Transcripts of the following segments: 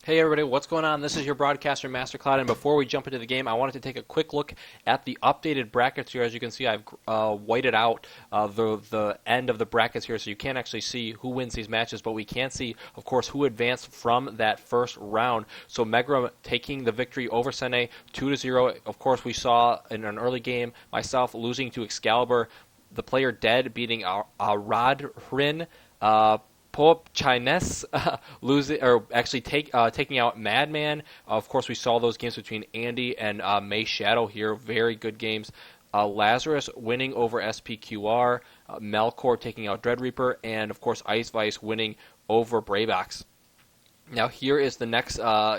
Hey everybody, what's going on? This is your broadcaster, MasterCloud, and before we jump into the game, I wanted to take a quick look at the updated brackets here. As you can see, I've whited out the end of the brackets here, so you can't actually see who wins these matches, but we can see, of course, who advanced from that first round. So Megrim taking the victory over Sene 2-0. Of course, we saw in an early game myself losing to Excalibur, the player dead beating Rodrin. Pope Chines losing, or actually taking out Madman. Of course, we saw those games between Andy and May Shadow here. Very good games. Lazarus winning over SPQR. Melkor taking out Dreadreaper, and of course Ice Vice winning over Braybox. Now here is the next. So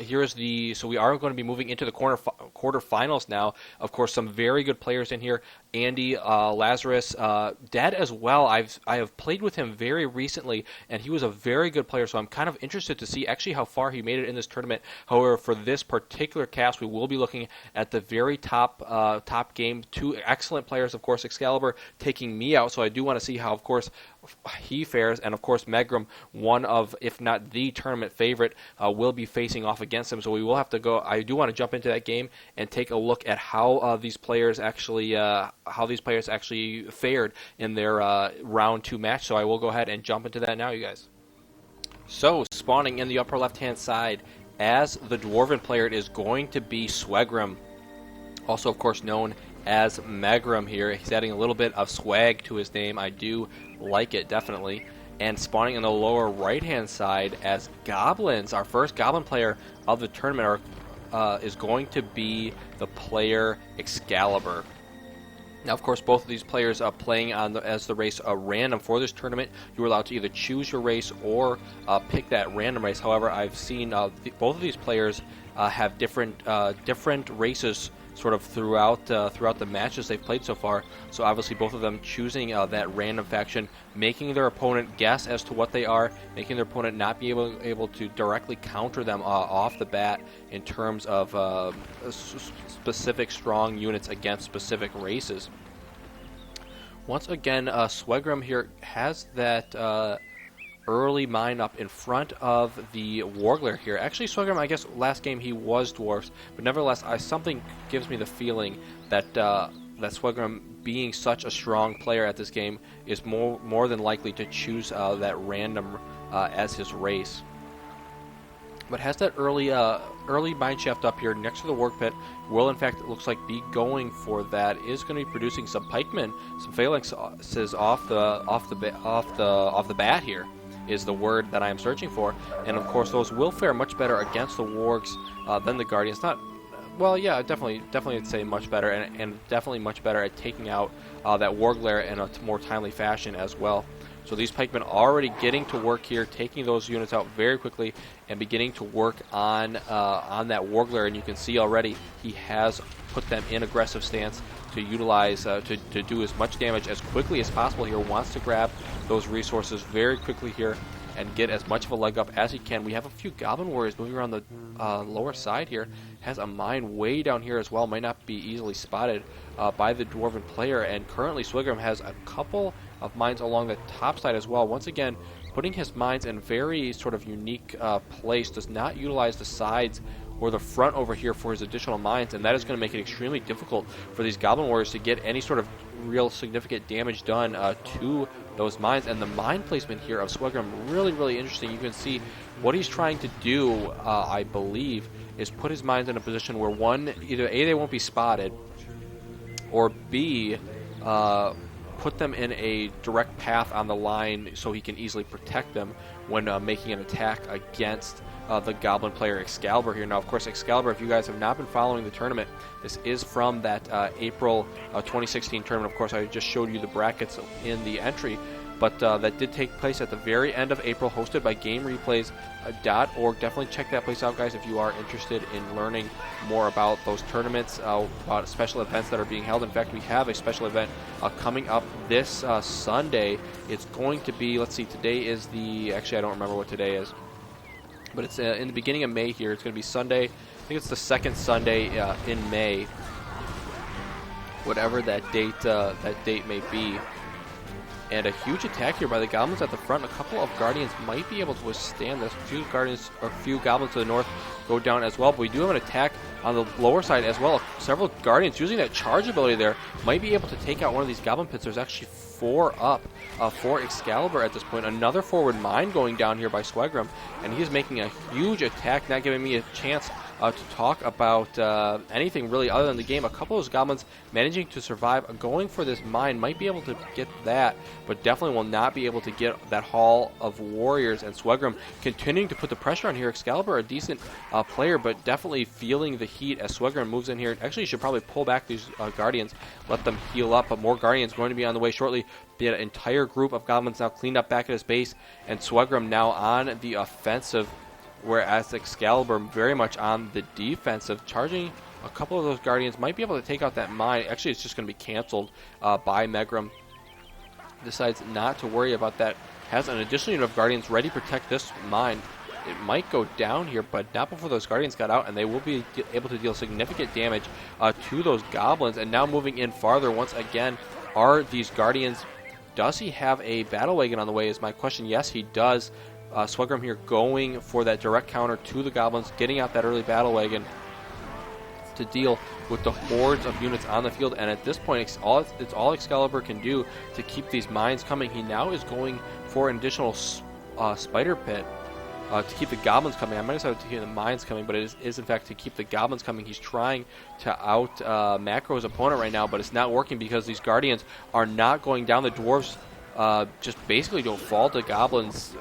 we are going to be moving into the quarterfinals now. Of course, some very good players in here. Andy, Lazarus, Dad as well. I have played with him very recently, and he was a very good player. So I'm kind of interested to see actually how far he made it in this tournament. However, for this particular cast, we will be looking at the very top game. Two excellent players, of course. Excalibur taking me out, so I do want to see how, of course, he fares, and of course Megrim, one of, if not the tournament favorite, will be facing off against him. So we will have to go. I do want to jump into that game and take a look at how these players actually fared in their round 2 match. So I will go ahead and jump into that now, you guys. So spawning in the upper left-hand side as the Dwarven player, it is going to be Swegrim, also of course known as Megrim here. He's adding a little bit of swag to his name. I do like it, definitely. And spawning in the lower right-hand side as Goblins, our first Goblin player of the tournament is going to be the player Excalibur. Now, of course, both of these players are playing as the race random for this tournament. You're allowed to either choose your race or pick that random race. However, I've seen both of these players have different races sort of throughout the matches they've played so far. So obviously both of them choosing that random faction, making their opponent guess as to what they are, making their opponent not be able to directly counter them off the bat in terms of specific strong units against specific races. Once again, Swegrim here has that early mine up in front of the Wargler here. Actually, Swegrim, I guess last game he was dwarfs, but nevertheless, something gives me the feeling that that Swegrim, being such a strong player at this game, is more than likely to choose that random as his race. But has that early mine shaft up here next to the work pit. Will in fact, it looks like, be going for that. Is going to be producing some pikemen, some phalanxes off the bat here, is the word that I am searching for. And of course, those will fare much better against the wargs than the guardians. Not, well, yeah, definitely would say much better, and definitely much better at taking out that warglair in a more timely fashion as well. So these pikemen already getting to work here, taking those units out very quickly and beginning to work on that warglair. And you can see already he has put them in aggressive stance to utilize to do as much damage as quickly as possible here. Wants to grab those resources very quickly here and get as much of a leg up as he can. We have a few Goblin Warriors moving around the lower side here. Has a mine way down here as well. Might not be easily spotted by the Dwarven player. And currently Swegrim has a couple of mines along the top side as well. Once again, putting his mines in very sort of unique place. Does not utilize the sides or the front over here for his additional mines, and that is going to make it extremely difficult for these Goblin Warriors to get any sort of real significant damage done to those mines. And the mine placement here of Swegrim, really interesting. You can see what he's trying to do, I believe, is put his mines in a position where, one, either A, they won't be spotted, or B, put them in a direct path on the line so he can easily protect them when making an attack against the Goblin player Excalibur here. Now, of course, Excalibur, if you guys have not been following the tournament, this is from that April 2016 tournament. Of course, I just showed you the brackets in the entry, but that did take place at the very end of April, hosted by GameReplays.org. Definitely check that place out, guys, if you are interested in learning more about those tournaments, about special events that are being held. In fact, we have a special event coming up this Sunday. It's going to be, let's see, today is actually I don't remember what today is, but it's in the beginning of May here. It's going to be Sunday. I think it's the second Sunday in May, whatever that date may be. And a huge attack here by the goblins at the front. A couple of guardians might be able to withstand this. A few goblins to the north go down as well. But we do have an attack on the lower side as well. Several guardians using that charge ability there might be able to take out one of these goblin pits. There's actually 4 up for Excalibur at this point. Another forward mine going down here by Swegrim. And he's making a huge attack, not giving me a chance to talk about anything really other than the game. A couple of those goblins managing to survive, going for this mine, might be able to get that, but definitely will not be able to get that Hall of Warriors. And Swegrim continuing to put the pressure on here. Excalibur, a decent player, but definitely feeling the heat as Swegrim moves in here. Actually, you should probably pull back these guardians, let them heal up, but more guardians going to be on the way shortly. The entire group of goblins now cleaned up back at his base, and Swegrim now on the offensive, whereas Excalibur very much on the defensive, charging a couple of those guardians. Might be able to take out that mine. Actually, it's just going to be canceled by Megrim. Decides not to worry about that. Has an additional unit of guardians ready to protect this mine. It might go down here, but not before those guardians got out, and they will be able to deal significant damage to those goblins. And now moving in farther once again are these guardians. Does he have a battle wagon on the way is my question. Yes, he does. Swegrim here going for that direct counter to the goblins, getting out that early battle wagon to deal with the hordes of units on the field. And at this point, it's all Excalibur can do to keep these mines coming. He now is going for an additional spider pit to keep the goblins coming. I might have said to keep the mines coming, but it is in fact to keep the goblins coming. He's trying to out macro his opponent right now, but it's not working because these guardians are not going down. The dwarves just basically don't fall to goblins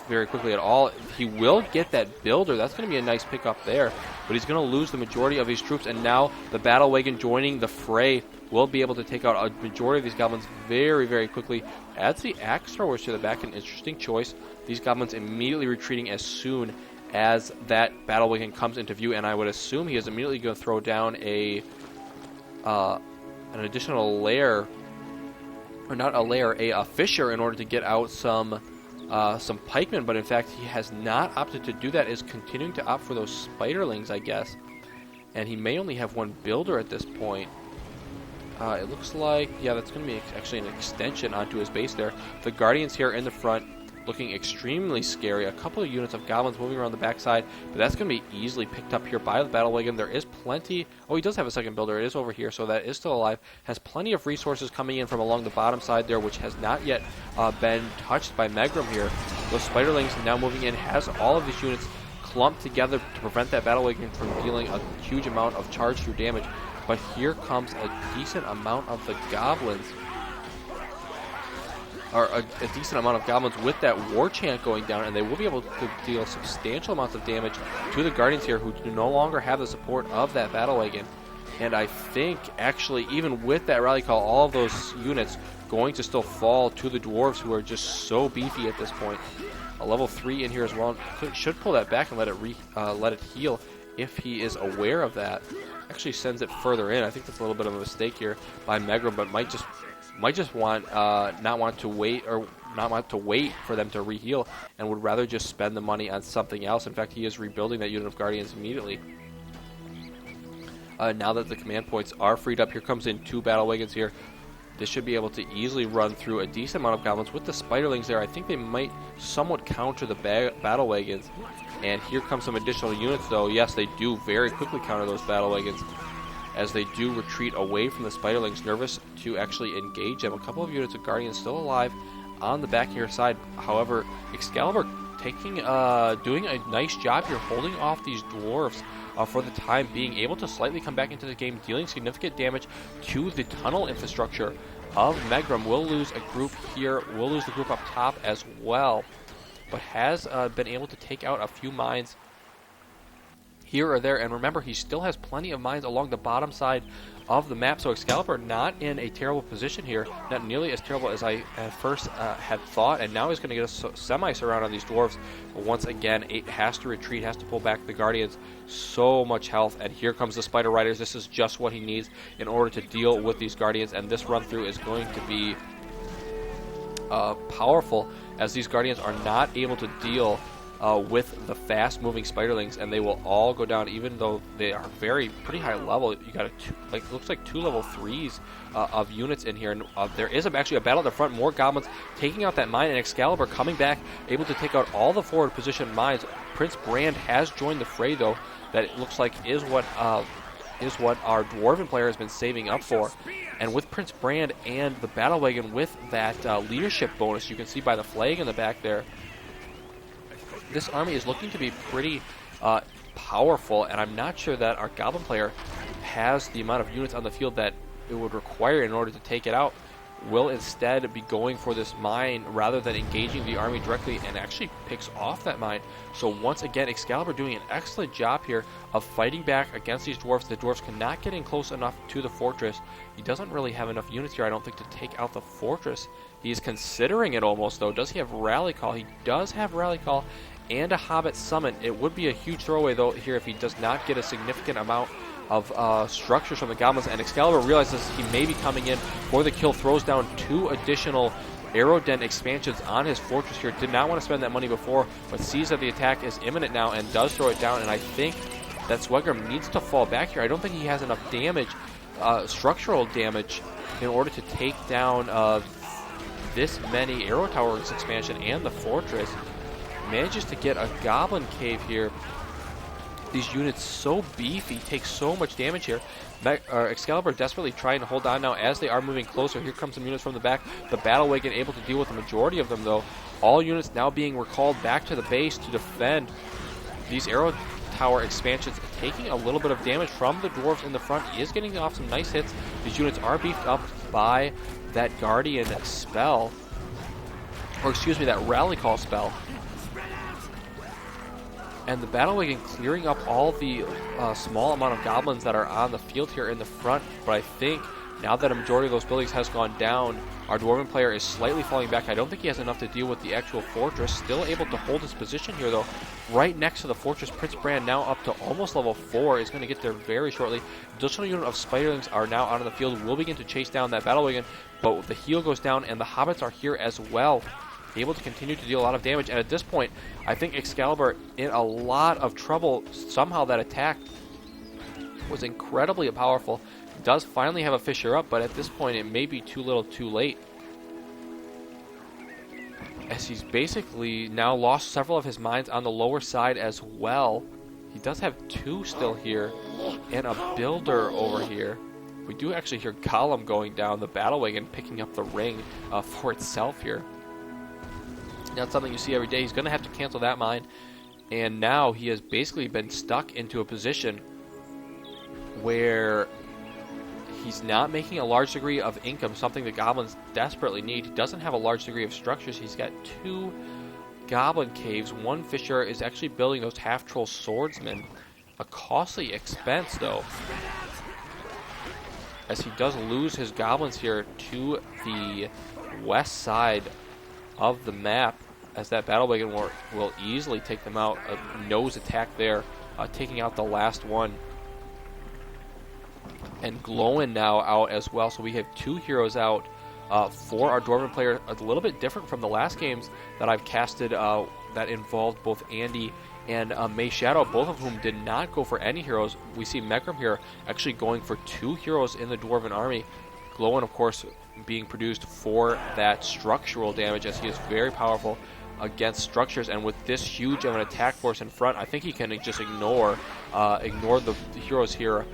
very quickly at all. He will get that builder. That's going to be a nice pickup there, but he's going to lose the majority of his troops. And now the battle wagon joining the fray will be able to take out a majority of these goblins very, very quickly. Adds the axe throwers to the back, an interesting choice. These goblins immediately retreating as soon as that battle wagon comes into view, and I would assume he is immediately going to throw down an additional layer, or not a layer, a fissure, in order to get out some pikemen. But in fact, he has not opted to do that. Is continuing to opt for those spiderlings, I guess. And he may only have one builder at this point. It looks like, yeah, that's going to be actually an extension onto his base there. The guardians here in the front looking extremely scary. A couple of units of goblins moving around the backside, but that's going to be easily picked up here by the battle wagon. There is plenty. Oh, he does have a second builder. It is over here, so that is still alive. Has plenty of resources coming in from along the bottom side there, which has not yet been touched by Megrim here. Those spiderlings now moving in, has all of these units clumped together to prevent that battle wagon from dealing a huge amount of charge through damage. But here comes a decent amount of the goblins, or a decent amount of goblins with that war chant going down, and they will be able to deal substantial amounts of damage to the guardians here, who do no longer have the support of that battle wagon. And I think, actually, even with that rally call, all of those units going to still fall to the dwarves, who are just so beefy at this point. A level 3 in here as well. Should pull that back and let it heal if he is aware of that. Actually sends it further in. I think that's a little bit of a mistake here by Megrim, but might just want not want to wait for them to reheal, and would rather just spend the money on something else. In fact, he is rebuilding that unit of guardians immediately. Now that the command points are freed up, here comes in 2 battle wagons here. This should be able to easily run through a decent amount of goblins with the spiderlings there. I think they might somewhat counter the battle wagons. And here comes some additional units, though. Yes, they do very quickly counter those battle wagons, as they do retreat away from the spiderlings, nervous to actually engage them. A couple of units of guardians still alive on the back here side. However, Excalibur doing a nice job here, holding off these dwarves for the time being, able to slightly come back into the game, dealing significant damage to the tunnel infrastructure of Megrim. Will lose a group here, will lose the group up top as well, but has been able to take out a few mines here or there. And remember, he still has plenty of mines along the bottom side of the map, so Excalibur not in a terrible position here, not nearly as terrible as I at first had thought, and now he's going to get a semi-surround on these dwarves. But once again, it has to retreat, has to pull back the guardians. So much health, and here comes the spider riders. This is just what he needs in order to deal with these guardians, and this run through is going to be powerful, as these guardians are not able to deal with the fast-moving spiderlings, and they will all go down, even though they are pretty high level. You got looks like 2 level 3s of units in here, and there is actually a battle at the front. More goblins taking out that mine, and Excalibur coming back, able to take out all the forward position mines. Prince Brand has joined the fray, though. That it looks like is what our Dwarven player has been saving up for. And with Prince Brand and the battle wagon with that leadership bonus, you can see by the flag in the back there, this army is looking to be pretty powerful, and I'm not sure that our Goblin player has the amount of units on the field that it would require in order to take it out. Will instead be going for this mine rather than engaging the army directly, and actually picks off that mine. So once again, Excalibur doing an excellent job here of fighting back against these dwarves. The dwarves cannot get in close enough to the fortress. He doesn't really have enough units here, I don't think, to take out the fortress. He's considering it almost, though. Does he have Rally Call? He does have Rally Call and a Hobbit Summon. It would be a huge throwaway, though, here if he does not get a significant amount of structures from the goblins, and Excalibur realizes he may be coming in for the kill, throws down 2 additional arrow den expansions on his fortress here. Did not want to spend that money before, but sees that the attack is imminent now and does throw it down, and I think that Swegrim needs to fall back here. I don't think he has enough damage, structural damage, in order to take down this many arrow towers expansion and the fortress. Manages to get a goblin cave here. These units so beefy, take so much damage here. Excalibur desperately trying to hold on now as they are moving closer. Here comes some units from the back. The battle wagon able to deal with the majority of them, though. All units now being recalled back to the base to defend these arrow tower expansions, taking a little bit of damage from the dwarves in the front. He is getting off some nice hits. These units are beefed up by that guardian spell, or excuse me, that rally call spell. And the battle wagon clearing up all the small amount of goblins that are on the field here in the front. But I think now that a majority of those buildings has gone down, our Dwarven player is slightly falling back. I don't think he has enough to deal with the actual fortress. Still able to hold his position here, though. Right next to the fortress, Prince Brand now up to almost level 4. Is going to get there very shortly. Additional unit of spiderlings are now out on the field. Will begin to chase down that battle wagon. But the heal goes down, and the hobbits are here as well, able to continue to deal a lot of damage. And at this point, I think Excalibur in a lot of trouble. Somehow that attack was incredibly powerful. Does finally have a fissure up, but at this point it may be too little too late, as he's basically now lost several of his mines on the lower side as well. He does have 2 still here, and a builder over here. We do actually hear Gollum going down, the battle wagon picking up the ring for itself here. That's something you see every day. He's going to have to cancel that mine, and now he has basically been stuck into a position where he's not making a large degree of income, something the goblins desperately need. He doesn't have a large degree of structures. He's got 2 goblin caves. 1 fisher is actually building those half-troll swordsmen. A costly expense, though, as he does lose his goblins here to the west side of the map, as that battle wagon will easily take them out. A nose attack there, taking out the last one. And Glowin now out as well, so we have 2 heroes out for our Dwarven player. A little bit different from the last games that I've casted that involved both Andy and May Shadow, both of whom did not go for any heroes. We see Megrim here actually going for 2 heroes in the Dwarven army. Glowin, of course, being produced for that structural damage, as he is very powerful against structures. And with this huge of an attack force in front, I think he can just ignore the heroes here,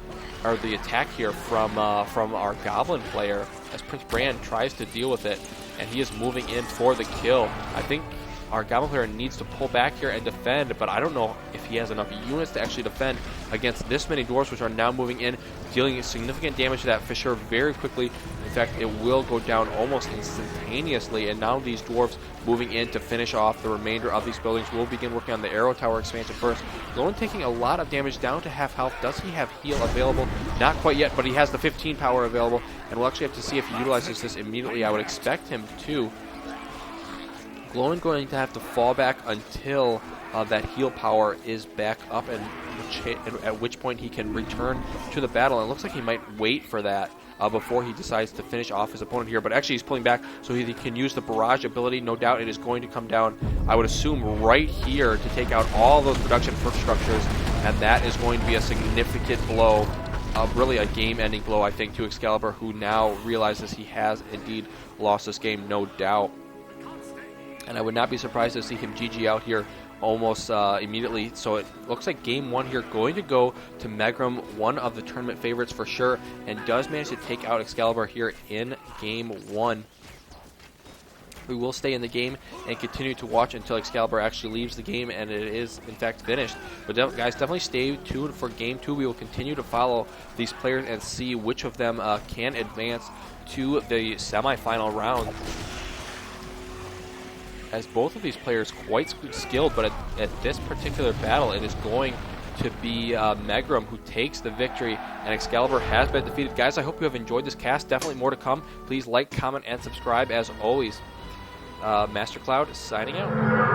or the attack here from our Goblin player, as Prince Brand tries to deal with it, and he is moving in for the kill. I think our Goblin player needs to pull back here and defend, but I don't know if he has enough units to actually defend against this many dwarves, which are now moving in, dealing significant damage to that fissure very quickly. In fact, it will go down almost instantaneously, and now these dwarves moving in to finish off the remainder of these buildings. We'll begin working on the arrow tower expansion first. Glowin taking a lot of damage, down to half health. Does he have heal available? Not quite yet, but he has the 15 power available, and we'll actually have to see if he utilizes this immediately. I would expect him to. Glowin going to have to fall back until that heal power is back up, and the at which point he can return to the battle. And it looks like he might wait for that before he decides to finish off his opponent here. But actually he's pulling back so he can use the barrage ability. No doubt it is going to come down, I would assume, right here to take out all those production structures. And that is going to be a significant blow. Really a game-ending blow, I think, to Excalibur, who now realizes he has indeed lost this game, no doubt. And I would not be surprised to see him GG out here almost immediately. So it looks like game one here going to go to Megrim, one of the tournament favorites for sure, and does manage to take out Excalibur here in game one. We will stay in the game and continue to watch until Excalibur actually leaves the game and it is, in fact, finished. But guys, definitely stay tuned for Game 2. We will continue to follow these players and see which of them can advance to the semifinal round. As both of these players quite skilled, but at this particular battle, it is going to be Megrim who takes the victory, and Excalibur has been defeated. Guys, I hope you have enjoyed this cast. Definitely more to come. Please like, comment, and subscribe as always. Master Cloud signing out.